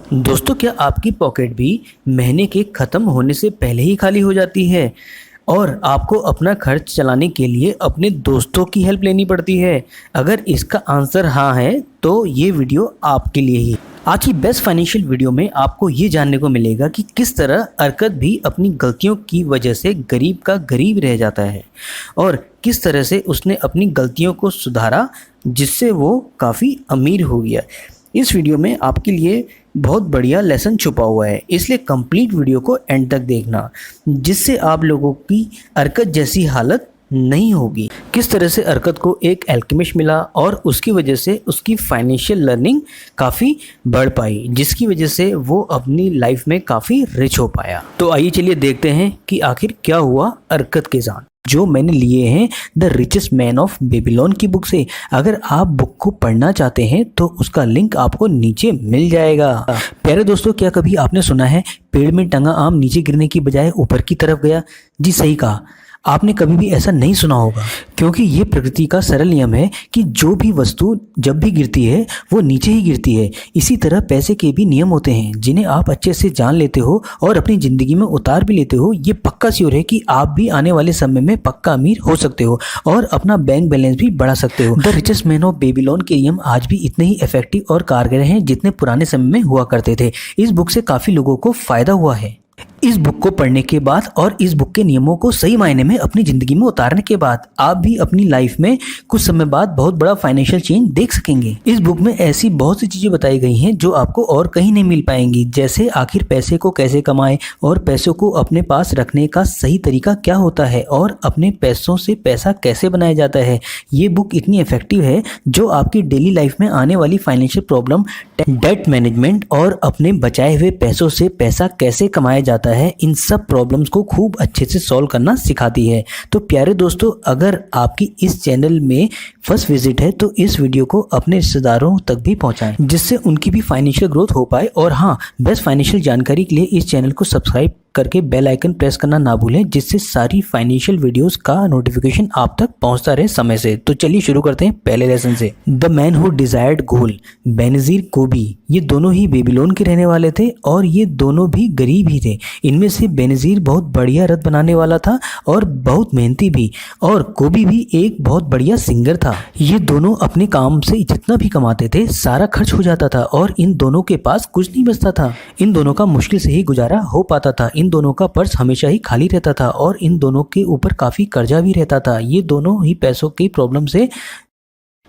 दोस्तों, क्या आपकी पॉकेट भी महीने के ख़त्म होने से पहले ही खाली हो जाती है और आपको अपना खर्च चलाने के लिए अपने दोस्तों की हेल्प लेनी पड़ती है? अगर इसका आंसर हाँ है तो ये वीडियो आपके लिए ही। आज की बेस्ट फाइनेंशियल वीडियो में आपको ये जानने को मिलेगा कि किस तरह अरकत भी अपनी गलतियों की वजह से गरीब का गरीब रह जाता है और किस तरह से उसने अपनी गलतियों को सुधारा जिससे वो काफ़ी अमीर हो गया। इस वीडियो में आपके लिए बहुत बढ़िया लेसन छुपा हुआ है, इसलिए कंप्लीट वीडियो को एंड तक देखना जिससे आप लोगों की अरकत जैसी हालत नहीं होगी। किस तरह से अरकत को एक एल्केमिस्ट मिला और उसकी वजह से उसकी फाइनेंशियल लर्निंग काफ़ी बढ़ पाई, जिसकी वजह से वो अपनी लाइफ में काफ़ी रिच हो पाया। तो आइए चलिए देखते हैं कि आखिर क्या हुआ अरकत के साथ, जो मैंने लिए हैं the richest man of Babylon की बुक से। अगर आप बुक को पढ़ना चाहते हैं तो उसका लिंक आपको नीचे मिल जाएगा। प्यारे दोस्तों, क्या कभी आपने सुना है पेड़ में टंगा आम नीचे गिरने की बजाय ऊपर की तरफ गया? जी सही कहा, आपने कभी भी ऐसा नहीं सुना होगा, क्योंकि ये प्रकृति का सरल नियम है कि जो भी वस्तु जब भी गिरती है वो नीचे ही गिरती है। इसी तरह पैसे के भी नियम होते हैं जिन्हें आप अच्छे से जान लेते हो और अपनी ज़िंदगी में उतार भी लेते हो। ये पक्का श्योर है कि आप भी आने वाले समय में पक्का अमीर हो सकते हो और अपना बैंक बैलेंस भी बढ़ा सकते हो। The richest man of Babylon के नियम आज भी इतने ही इफेक्टिव और कारगर हैं जितने पुराने समय में हुआ करते थे। इस बुक से काफ़ी लोगों को फ़ायदा हुआ है। इस बुक को पढ़ने के बाद और इस बुक के नियमों को सही मायने में अपनी ज़िंदगी में उतारने के बाद आप भी अपनी लाइफ में कुछ समय बाद बहुत बड़ा फाइनेंशियल चेंज देख सकेंगे। इस बुक में ऐसी बहुत सी चीज़ें बताई गई हैं जो आपको और कहीं नहीं मिल पाएंगी, जैसे आखिर पैसे को कैसे कमाएं और पैसों को अपने पास रखने का सही तरीका क्या होता है और अपने पैसों से पैसा कैसे बनाया जाता है। ये बुक इतनी इफेक्टिव है जो आपकी डेली लाइफ में आने वाली फाइनेंशियल प्रॉब्लम, डेट मैनेजमेंट और अपने बचाए हुए पैसों से पैसा कैसे कमाया जाता है, इन सब प्रॉब्लम्स को खूब अच्छे से सॉल्व करना सिखाती है। तो प्यारे दोस्तों, अगर आपकी इस चैनल में फर्स्ट विजिट है तो इस वीडियो को अपने रिश्तेदारों तक भी पहुंचाएं, जिससे उनकी भी फाइनेंशियल ग्रोथ हो पाए। और हाँ, बेस्ट फाइनेंशियल जानकारी के लिए इस चैनल को सब्सक्राइब करके बेल आइकन प्रेस करना ना भूलें, जिससे सारी फाइनेंशियल वीडियोस का नोटिफिकेशन आप तक पहुंचता रहे समय से। तो चलिए शुरू करते हैं पहले लेसन से। The man who desired gold, Benazir कोबी, ये दोनों ही बेबीलोन के रहने वाले थे और ये दोनों भी गरीब ही थे। इनमें से बेनजीर बहुत बढ़िया रथ बनाने वाला था और बहुत मेहनती भी, और कोबी भी एक बहुत बढ़िया सिंगर था। ये दोनों अपने काम से जितना भी कमाते थे सारा खर्च हो जाता था और इन दोनों के पास कुछ नहीं बचता था। इन दोनों का मुश्किल से ही गुजारा हो पाता था। इन दोनों का पर्स हमेशा ही खाली रहता था और इन दोनों के ऊपर काफ़ी कर्जा भी रहता था। ये दोनों ही पैसों की प्रॉब्लम से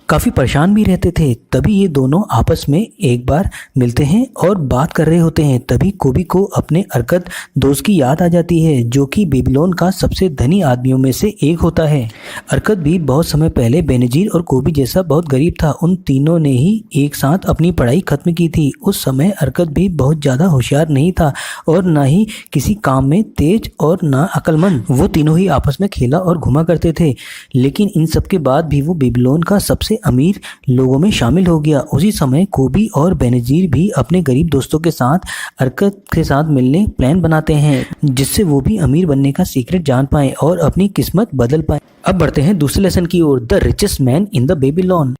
काफ़ी परेशान भी रहते थे। तभी ये दोनों आपस में एक बार मिलते हैं और बात कर रहे होते हैं। तभी कोबी को अपने अरकत दोस्त की याद आ जाती है, जो कि बेबीलोन का सबसे धनी आदमियों में से एक होता है। अरकत भी बहुत समय पहले बेनजीर और कोबी जैसा बहुत गरीब था। उन तीनों ने ही एक साथ अपनी पढ़ाई खत्म की थी। उस समय अरकत भी बहुत ज़्यादा होशियार नहीं था और ना ही किसी काम में तेज और ना अक्लमंद। वो तीनों ही आपस में खेला और घुमा करते थे, लेकिन इन सब के बाद भी वो बेबीलोन का सबसे अमीर लोगों में शामिल हो गया। उसी समय कोबी और बेनजीर भी अपने गरीब दोस्तों के साथ अरकत के साथ मिलने प्लान बनाते हैं, जिससे वो भी अमीर बनने का सीक्रेट जान पाएं और अपनी किस्मत बदल पाएं। अब बढ़ते हैं दूसरे लेसन की ओर। The richest man in the Babylon.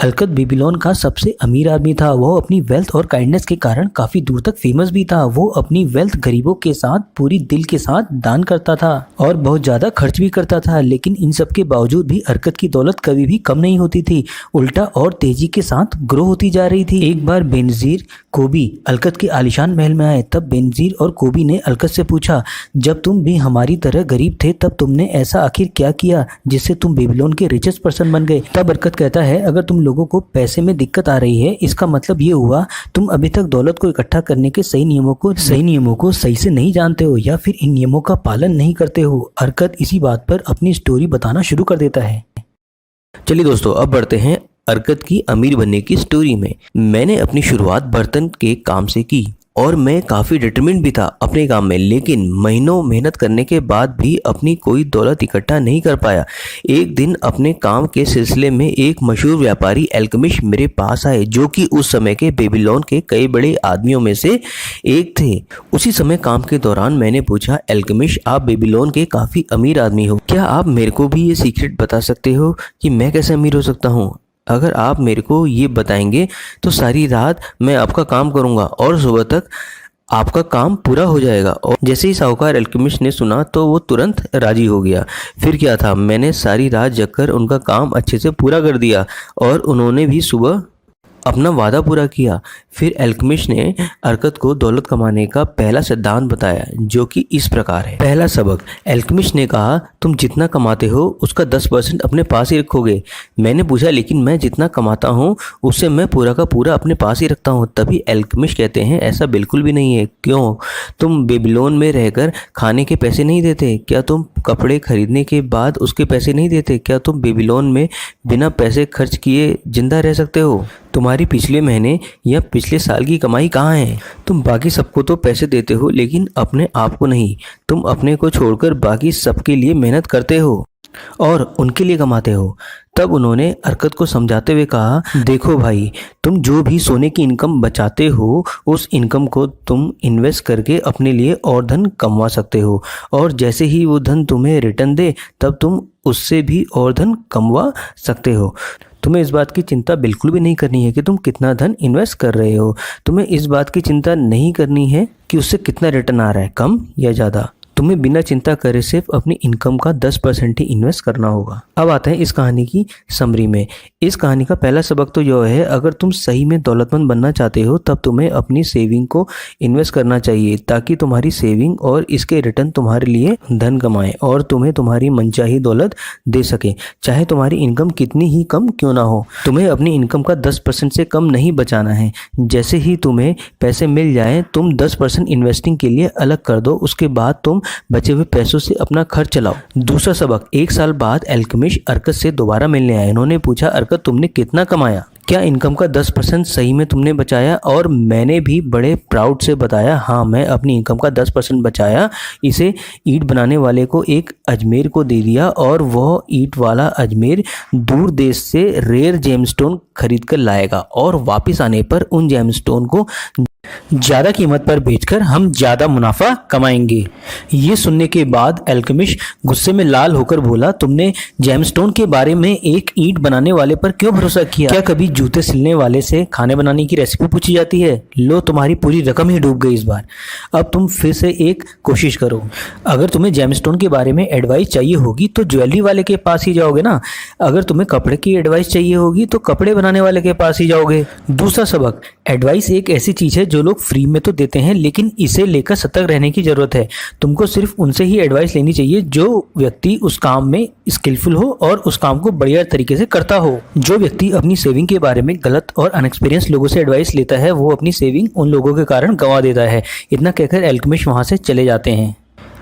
Arkad Babylon का सबसे अमीर आदमी था। वो अपनी वेल्थ और काइंडनेस के कारण काफी दूर तक फेमस भी था। वो अपनी वेल्थ गरीबों के साथ पूरी दिल के साथ दान करता था और बहुत ज्यादा खर्च भी करता था, लेकिन इन सब के बावजूद भी अरकत की दौलत कभी भी कम नहीं होती थी, उल्टा और तेजी के साथ ग्रो होती जा रही थी। एक बार बेनजीर कोबी अरकत के आलीशान महल में आए। तब बेनजीर और कोबी ने अरकत से पूछा, जब तुम भी हमारी तरह गरीब थे तब तुमने ऐसा आखिर क्या किया जिससे तुम बेबीलोन के रिचेस्ट पर्सन बन गए? तब अरकत कहता है, अगर तुम लोगों को पैसे में दिक्कत आ रही है, इसका मतलब ये हुआ तुम अभी तक दौलत को इकट्ठा करने के सही नियमों को सही से नहीं जानते हो या फिर इन नियमों का पालन नहीं करते हो। अरकत इसी बात पर अपनी स्टोरी बताना शुरू कर देता है। चलिए दोस्तों, अब बढ़ते हैं अरकत की अमीर बनने की स्टोरी में। मैंने अपनी शुरुआत बर्तन के काम से की और मैं काफ़ी डिटरमिन्ड भी था अपने काम में, लेकिन महीनों मेहनत करने के बाद भी अपनी कोई दौलत इकट्ठा नहीं कर पाया। एक दिन अपने काम के सिलसिले में एक मशहूर व्यापारी एल्केमिस्ट मेरे पास आए, जो कि उस समय के बेबीलोन के कई बड़े आदमियों में से एक थे। उसी समय काम के दौरान मैंने पूछा, एल्केमिस्ट, आप बेबीलोन के काफ़ी अमीर आदमी हो, क्या आप मेरे को भी ये सीक्रेट बता सकते हो कि मैं कैसे अमीर हो सकता हूँ? अगर आप मेरे को ये बताएंगे तो सारी रात मैं आपका काम करूँगा और सुबह तक आपका काम पूरा हो जाएगा। और जैसे ही साहूकार अल्केमिस्ट ने सुना तो वो तुरंत राजी हो गया। फिर क्या था, मैंने सारी रात जगकर उनका काम अच्छे से पूरा कर दिया और उन्होंने भी सुबह अपना वादा पूरा किया। फिर अल्केमिस्ट ने अर्कत को दौलत कमाने का पहला सिद्धांत बताया, जो कि इस प्रकार है। पहला सबक, अल्केमिस्ट ने कहा तुम जितना कमाते हो उसका 10% अपने पास ही रखोगे। मैंने पूछा लेकिन मैं जितना कमाता हूँ उससे मैं पूरा का पूरा अपने पास ही रखता हूँ। तभी अल्केमिस्ट कहते हैं ऐसा बिल्कुल भी नहीं है। क्यों? तुम बेबीलोन में रहकर खाने के पैसे नहीं देते? क्या तुम कपड़े खरीदने के बाद उसके पैसे नहीं देते? क्या तुम बेबीलोन में बिना पैसे खर्च किए जिंदा रह सकते हो? तुम्हारी पिछले महीने या पिछले साल की कमाई कहाँ है? तुम बाकी सबको तो पैसे देते हो लेकिन अपने आप को नहीं। तुम अपने को छोड़कर बाकी सबके लिए मेहनत करते हो और उनके लिए कमाते हो। तब उन्होंने अर्कत को समझाते हुए कहा, देखो भाई, तुम जो भी सोने की इनकम बचाते हो उस इनकम को तुम इन्वेस्ट करके अपने लिए और धन कमा सकते हो, और जैसे ही वो धन तुम्हें रिटर्न दे तब तुम उससे भी और धन कमवा सकते हो। तुम्हें इस बात की चिंता बिल्कुल भी नहीं करनी है कि तुम कितना धन इन्वेस्ट कर रहे हो। तुम्हें इस बात की चिंता नहीं करनी है कि उससे कितना रिटर्न आ रहा है, कम या ज़्यादा। तुम्हें बिना चिंता करे सिर्फ अपनी इनकम का 10% ही इन्वेस्ट करना होगा। अब आते हैं इस कहानी की समरी में। इस कहानी का पहला सबक तो यह है, अगर तुम सही में दौलतमंद बनना चाहते हो तब तुम्हें अपनी सेविंग को इन्वेस्ट करना चाहिए, ताकि तुम्हारी सेविंग और इसके रिटर्न तुम्हारे लिए धन कमाए और तुम्हें तुम्हारी मनचाही दौलत दे सके, चाहे तुम्हारी इनकम कितनी ही कम क्यों ना हो। तुम्हें अपनी इनकम का 10% से कम नहीं बचाना है। जैसे ही तुम्हें पैसे मिल जाए तुम 10% इन्वेस्टिंग के लिए अलग कर दो। उसके बाद तुम बचे हुए पैसों से अपना खर्च चलाओ। दूसरा सबक, 1 साल बाद अल्केमिस्ट अर्कत से दोबारा मिलने आए। उन्होंने पूछा, अर्कत तुमने कितना कमाया? क्या इनकम का 10% सही में तुमने बचाया? और मैंने भी बड़े प्राउड से बताया, हाँ मैं अपनी इनकम का 10% बचाया। इसे ईंट बनाने वाले को एक अजमेर को दे दिया और वह ईंट वाला अजमेर दूर देश से रेयर जेमस्टोन खरीद कर लाएगा और वापस आने पर उन जेमस्टोन को ज़्यादा कीमत पर बेचकर हम ज़्यादा मुनाफा कमाएंगे। ये सुनने के बाद अल्केमिस्ट गुस्से में लाल होकर बोला, तुमने जेमस्टोन के बारे में एक ईंट बनाने वाले पर क्यों भरोसा किया? क्या कभी जूते सिलने वाले से खाने बनाने की रेसिपी पूछी जाती है? लो, तुम्हारी पूरी रकम ही डूब गई इस बार। अब तुम फिर से एक कोशिश करो। अगर तुम्हें जेमस्टोन के बारे में एडवाइस चाहिए होगी तो ज्वेलरी वाले के पास ही जाओगे ना। अगर तुम्हें कपड़े की एडवाइस चाहिए होगी तो कपड़े बनाने वाले के पास ही जाओगे। दूसरा सबक, एडवाइस एक ऐसी चीज़ है जो लोग फ्री में तो देते हैं, लेकिन इसे लेकर सतर्क रहने की जरूरत है। तुमको सिर्फ उनसे ही एडवाइस लेनी चाहिए जो व्यक्ति उस काम में स्किलफुल हो और उस काम को बढ़िया तरीके से करता हो। जो व्यक्ति अपनी सेविंग के बारे में गलत और अनएक्सपीरियंस लोगों से एडवाइस लेता है वो अपनी सेविंग उन लोगों के कारण गंवा देता है। इतना कहकर अल्केमिस्ट वहां से चले जाते हैं।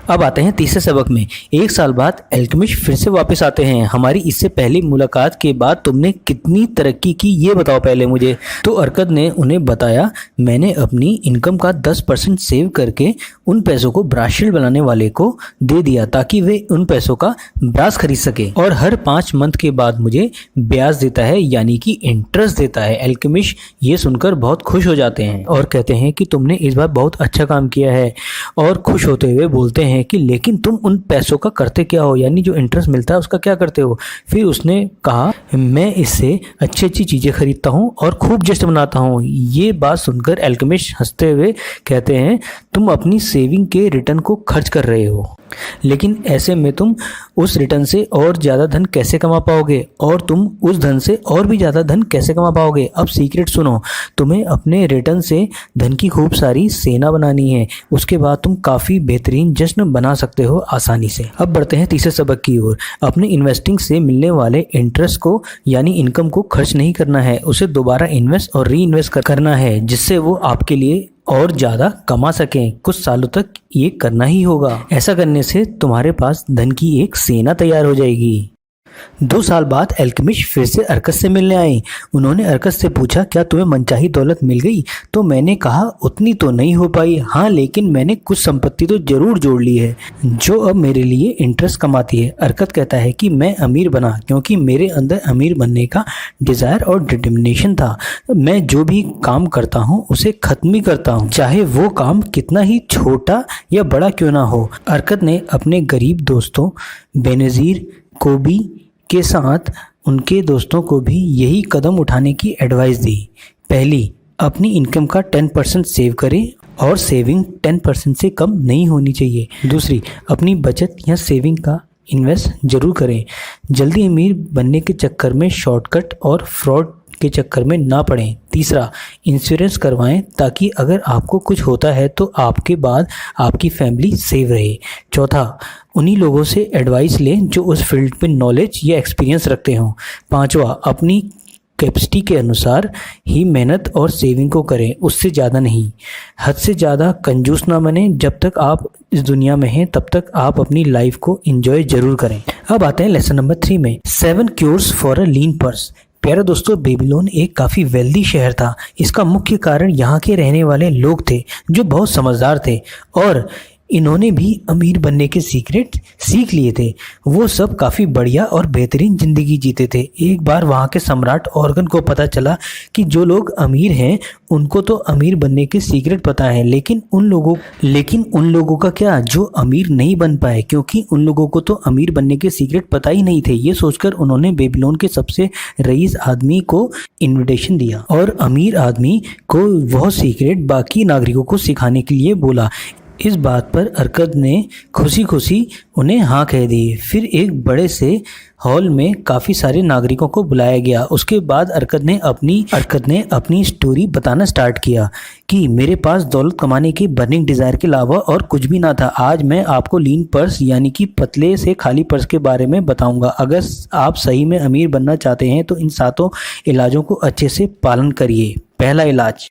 अब आते हैं तीसरे सबक में। 1 साल बाद अल्केमिस्ट फिर से वापस आते हैं। हमारी इससे पहली मुलाकात के बाद तुमने कितनी तरक्की की ये बताओ पहले मुझे। तो अर्कत ने उन्हें बताया, मैंने अपनी इनकम का 10% सेव करके उन पैसों को ब्रासशील्ड बनाने वाले को दे दिया ताकि वे उन पैसों का ब्रास खरीद सके, और हर 5 मंथ के बाद मुझे ब्याज देता है, यानी कि इंटरेस्ट देता है। अल्केमिस्ट ये सुनकर बहुत खुश हो जाते हैं और कहते हैं कि तुमने इस बार बहुत अच्छा काम किया है, और खुश होते हुए बोलते हैं कि लेकिन तुम उन पैसों का करते क्या हो, यानी जो इंटरेस्ट मिलता है उसका क्या करते हो? फिर उसने कहा, मैं इससे अच्छी अच्छी चीज़ें खरीदता हूँ और खूब जश्न मनाता हूँ। ये बात सुनकर अल्केमिस्ट हंसते हुए कहते हैं, तुम अपनी सेविंग के रिटर्न को खर्च कर रहे हो, लेकिन ऐसे में तुम उस रिटर्न से और ज़्यादा धन कैसे कमा पाओगे, और तुम उस धन से और भी ज़्यादा धन कैसे कमा पाओगे? अब सीक्रेट सुनो, तुम्हें अपने रिटर्न से धन की खूब सारी सेना बनानी है। उसके बाद तुम काफ़ी बेहतरीन जश्न बना सकते हो आसानी से। अब बढ़ते हैं तीसरे सबक की ओर। अपने इन्वेस्टिंग से मिलने वाले इंटरेस्ट को यानी इनकम को खर्च नहीं करना है, उसे दोबारा इन्वेस्ट और री इन्वेस्ट करना है, जिससे वो आपके लिए और ज़्यादा कमा सकें। कुछ सालों तक ये करना ही होगा। ऐसा करने से तुम्हारे पास धन की एक सेना तैयार हो जाएगी। 2 साल बाद अल्केमिस्ट फिर से अर्कत से मिलने आए। उन्होंने अर्कत से पूछा, क्या तुम्हें मनचाही दौलत मिल गई? तो मैंने कहा, उतनी तो नहीं हो पाई, हाँ लेकिन मैंने कुछ संपत्ति तो जरूर जोड़ ली है जो अब मेरे लिए इंटरेस्ट कमाती है। अर्कत कहता है कि मैं अमीर बना क्योंकि मेरे अंदर अमीर बनने का डिज़ायर और डिटर्मिनेशन था। मैं जो भी काम करता हूँ उसे खत्म ही करता हूँ, चाहे वो काम कितना ही छोटा या बड़ा क्यों ना हो। अर्कत ने अपने गरीब दोस्तों बेनज़ीर, कोबी, के साथ उनके दोस्तों को भी यही कदम उठाने की एडवाइस दी। पहली, अपनी इनकम का 10% सेव करें और सेविंग 10% से कम नहीं होनी चाहिए। दूसरी, अपनी बचत या सेविंग का इन्वेस्ट जरूर करें। जल्दी अमीर बनने के चक्कर में शॉर्टकट और फ्रॉड के चक्कर में ना पड़ें। तीसरा, इंश्योरेंस करवाएं ताकि अगर आपको कुछ होता है तो आपके बाद आपकी फैमिली सेव रहे। चौथा, उन्हीं लोगों से एडवाइस लें जो उस फील्ड में नॉलेज या एक्सपीरियंस रखते हों। पांचवा, अपनी कैपेसिटी के अनुसार ही मेहनत और सेविंग को करें, उससे ज़्यादा नहीं। हद से ज़्यादा कंजूस ना बने। जब तक आप इस दुनिया में हैं तब तक आप अपनी लाइफ को एंजॉय जरूर करें। अब आते हैं लेसन नंबर 3 में, 7 cures for a lean purse. प्यारे दोस्तों, बेबीलोन एक काफ़ी वेल्दी शहर था। इसका मुख्य कारण यहाँ के रहने वाले लोग थे जो बहुत समझदार थे और इन्होंने भी अमीर बनने के सीक्रेट सीख लिए थे। वो सब काफ़ी बढ़िया और बेहतरीन ज़िंदगी जीते थे। एक बार वहाँ के सम्राट ऑर्गन को पता चला कि जो लोग अमीर हैं उनको तो अमीर बनने के सीक्रेट पता है, लेकिन उन लोगों का क्या जो अमीर नहीं बन पाए, क्योंकि उन लोगों को तो अमीर बनने के सीक्रेट पता ही नहीं थे। ये सोचकर उन्होंने बेबीलोन के सबसे रईस आदमी को इन्विटेशन दिया और अमीर आदमी को वह सीक्रेट बाकी नागरिकों को सिखाने के लिए बोला। इस बात पर अर्कद ने खुशी खुशी उन्हें हाँ कह दी। फिर एक बड़े से हॉल में काफ़ी सारे नागरिकों को बुलाया गया। उसके बाद अर्कद ने अपनी स्टोरी बताना स्टार्ट किया कि मेरे पास दौलत कमाने की बर्निंग डिज़ायर के अलावा और कुछ भी ना था। आज मैं आपको लीन पर्स यानी कि पतले से खाली पर्स के बारे में बताऊंगा। अगर आप सही में अमीर बनना चाहते हैं तो इन 7 इलाजों को अच्छे से पालन करिए। पहला इलाज,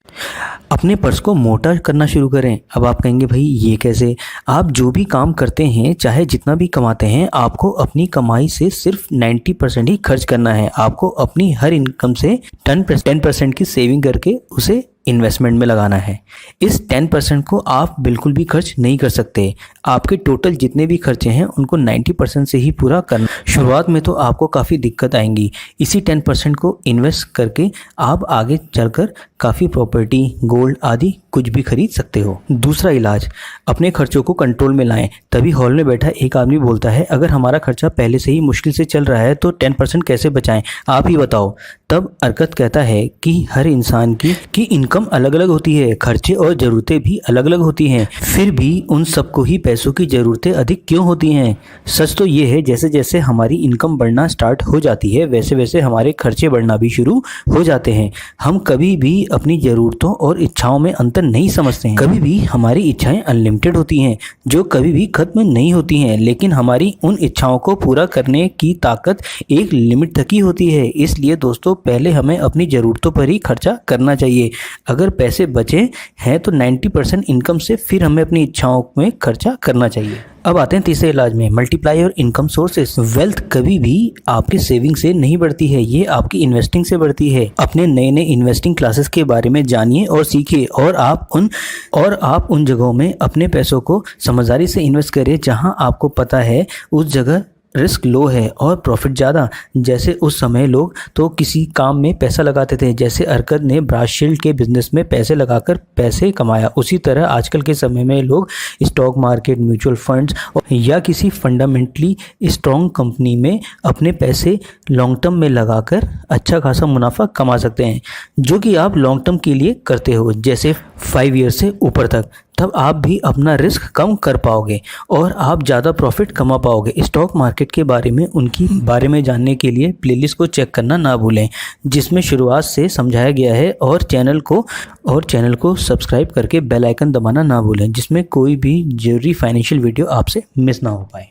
अपने पर्स को मोटा करना शुरू करें। अब आप कहेंगे भाई ये कैसे? आप जो भी काम करते हैं, चाहे जितना भी कमाते हैं, आपको अपनी कमाई से सिर्फ 90% ही खर्च करना है। आपको अपनी हर इनकम से 10% की सेविंग करके उसे इन्वेस्टमेंट में लगाना है। इस 10% को आप बिल्कुल भी खर्च नहीं कर सकते। आपके टोटल जितने भी खर्चे हैं उनको 90% से ही पूरा करना। शुरुआत में तो आपको काफ़ी दिक्कत आएंगी। इसी 10% को इन्वेस्ट करके आप आगे चलकर काफ़ी प्रॉपर्टी, गोल्ड आदि कुछ भी खरीद सकते हो। दूसरा इलाज, अपने खर्चों को कंट्रोल में लाएं। तभी हॉल में बैठा एक आदमी बोलता है, अगर हमारा खर्चा पहले से ही मुश्किल से चल रहा है तो 10% कैसे बचाएं? आप ही बताओ। तब अर्कद कहता है कि हर इंसान की इनकम अलग अलग होती है, खर्चे और ज़रूरतें भी अलग अलग होती हैं। फिर भी उन सबको ही पैसों की ज़रूरतें अधिक क्यों होती हैं? सच तो ये है, जैसे जैसे हमारी इनकम बढ़ना स्टार्ट हो जाती है वैसे वैसे हमारे खर्चे बढ़ना भी शुरू हो जाते हैं। हम कभी भी अपनी ज़रूरतों और इच्छाओं में अंतर नहीं समझते हैं। कभी भी हमारी इच्छाएं अनलिमिटेड होती हैं जो कभी भी खत्म नहीं होती हैं, लेकिन हमारी उन इच्छाओं को पूरा करने की ताकत एक लिमिट तक ही होती है। इसलिए दोस्तों, पहले हमें अपनी ज़रूरतों पर ही खर्चा करना चाहिए। अगर पैसे बचे हैं तो 90% इनकम से फिर हमें अपनी इच्छाओं में खर्चा करना चाहिए। अब आते हैं तीसरे इलाज में, multiply your income sources. Wealth कभी भी आपके सेविंग से नहीं बढ़ती है, ये आपकी इन्वेस्टिंग से बढ़ती है। अपने नए नए इन्वेस्टिंग क्लासेस के बारे में जानिए और सीखिए और आप उन जगहों में अपने पैसों को समझदारी से इन्वेस्ट करिए जहां आपको पता है उस जगह रिस्क लो है और प्रॉफिट ज़्यादा। जैसे उस समय लोग तो किसी काम में पैसा लगाते थे, जैसे अर्कद ने ब्रासशील्ड के बिजनेस में पैसे लगाकर पैसे कमाया। उसी तरह आजकल के समय में लोग स्टॉक मार्केट, म्यूचुअल फंड्स या किसी फंडामेंटली स्ट्रॉन्ग कंपनी में अपने पैसे लॉन्ग टर्म में लगाकर अच्छा खासा मुनाफा कमा सकते हैं, जो कि आप लॉन्ग टर्म के लिए करते हो, जैसे 5 ईयर से ऊपर तक। तब आप भी अपना रिस्क कम कर पाओगे और आप ज़्यादा प्रॉफिट कमा पाओगे। स्टॉक मार्केट के बारे में जानने के लिए प्लेलिस्ट को चेक करना ना भूलें, जिसमें शुरुआत से समझाया गया है, और चैनल को सब्सक्राइब करके बेल आइकन दबाना ना भूलें, जिसमें कोई भी जरूरी फाइनेंशियल वीडियो आपसे मिस ना हो पाए।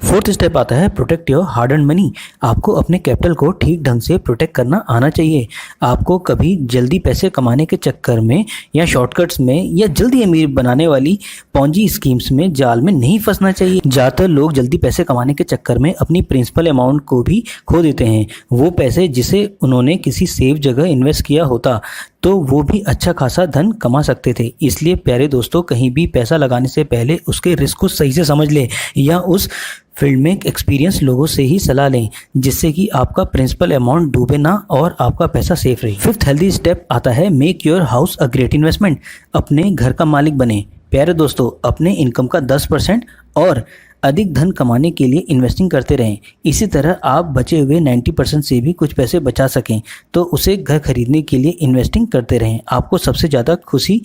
4th स्टेप आता है protect your hard earned money. आपको अपने कैपिटल को ठीक ढंग से प्रोटेक्ट करना आना चाहिए। आपको कभी जल्दी पैसे कमाने के चक्कर में या शॉर्टकट्स में या जल्दी अमीर बनाने वाली पॉन्जी स्कीम्स में जाल में नहीं फंसना चाहिए। ज़्यादातर लोग जल्दी पैसे कमाने के चक्कर में अपनी प्रिंसिपल अमाउंट को भी खो देते हैं। वो पैसे जिसे उन्होंने किसी सेफ जगह इन्वेस्ट किया होता तो वो भी अच्छा खासा धन कमा सकते थे। इसलिए प्यारे दोस्तों, कहीं भी पैसा लगाने से पहले उसके रिस्क को सही से समझ लें या उस फील्ड में एक्सपीरियंस लोगों से ही सलाह लें, जिससे कि आपका प्रिंसिपल अमाउंट डूबे ना और आपका पैसा सेफ रहे। 5th हेल्दी स्टेप आता है make your house a great investment. अपने घर का मालिक बने। प्यारे दोस्तों, अपने इनकम का 10% और अधिक धन कमाने के लिए इन्वेस्टिंग करते रहें। इसी तरह आप बचे हुए 90% से भी कुछ पैसे बचा सकें तो उसे घर खरीदने के लिए इन्वेस्टिंग करते रहें। आपको सबसे ज़्यादा खुशी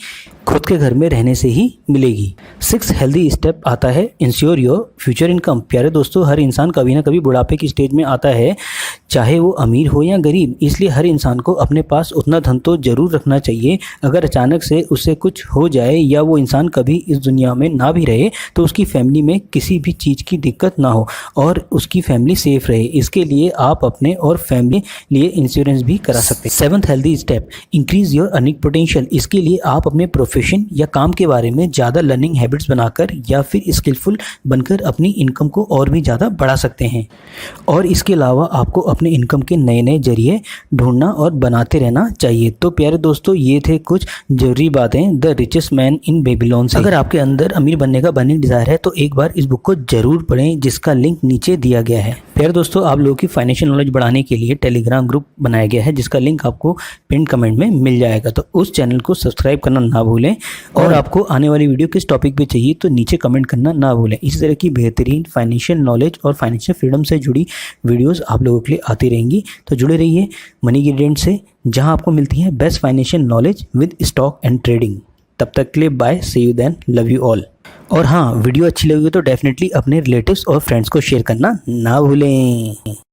खुद के घर में रहने से ही मिलेगी। 6 हेल्दी स्टेप आता है इंश्योर योर फ्यूचर इनकम। प्यारे दोस्तों, हर इंसान कभी ना कभी बुढ़ापे की स्टेज में आता है, चाहे वो अमीर हो या गरीब। इसलिए हर इंसान को अपने पास उतना धन तो जरूर रखना चाहिए। अगर अचानक से उसे कुछ हो जाए या वो इंसान कभी इस दुनिया में ना भी रहे तो उसकी फैमिली में किसी भी चीज़ की दिक्कत ना हो और उसकी फैमिली सेफ रहे। इसके लिए आप अपने और फैमिली लिए इंश्योरेंस भी करा सकते हैं। 7th healthy step, increase your earning potential. इसके लिए आप अपने प्रोफेशन या काम के बारे में ज़्यादा लर्निंग हैबिट्स बनाकर या फिर स्किलफुल बनकर अपनी इनकम को और भी ज़्यादा बढ़ा सकते हैं। और इसके अलावा आपको अपने इनकम के नए नए जरिए ढूंढना और बनाते रहना चाहिए। तो प्यारे दोस्तों, ये थे कुछ जरूरी बातें the richest man in Babylon से। अगर आपके अंदर अमीर बनने का बर्निंग डिजायर है तो एक बार इस बुक को जरूर पढ़ें, जिसका लिंक नीचे दिया गया है। प्यारे दोस्तों, आप लोगों की फाइनेंशियल नॉलेज बढ़ाने के लिए टेलीग्राम ग्रुप बनाया गया है, जिसका लिंक आपको पिन कमेंट में मिल जाएगा। तो उस चैनल को सब्सक्राइब करना ना भूलें और आपको आने वाली वीडियो किस टॉपिक पे चाहिए तो नीचे कमेंट करना ना भूलें। इसी तरह की बेहतरीन फाइनेंशियल नॉलेज और फाइनेंशियल फ्रीडम से जुड़ी वीडियोस आप लोगों के लिए आती रहेंगी। तो जुड़े रहिए मनी ग्रेडिएंट से, जहां आपको मिलती है best financial knowledge with stock and trading. तब तक के लिए bye, see you then, love you all. और हाँ, वीडियो अच्छी लगी तो डेफिनेटली अपने रिलेटिव्स और फ्रेंड्स को शेयर करना ना भूलें।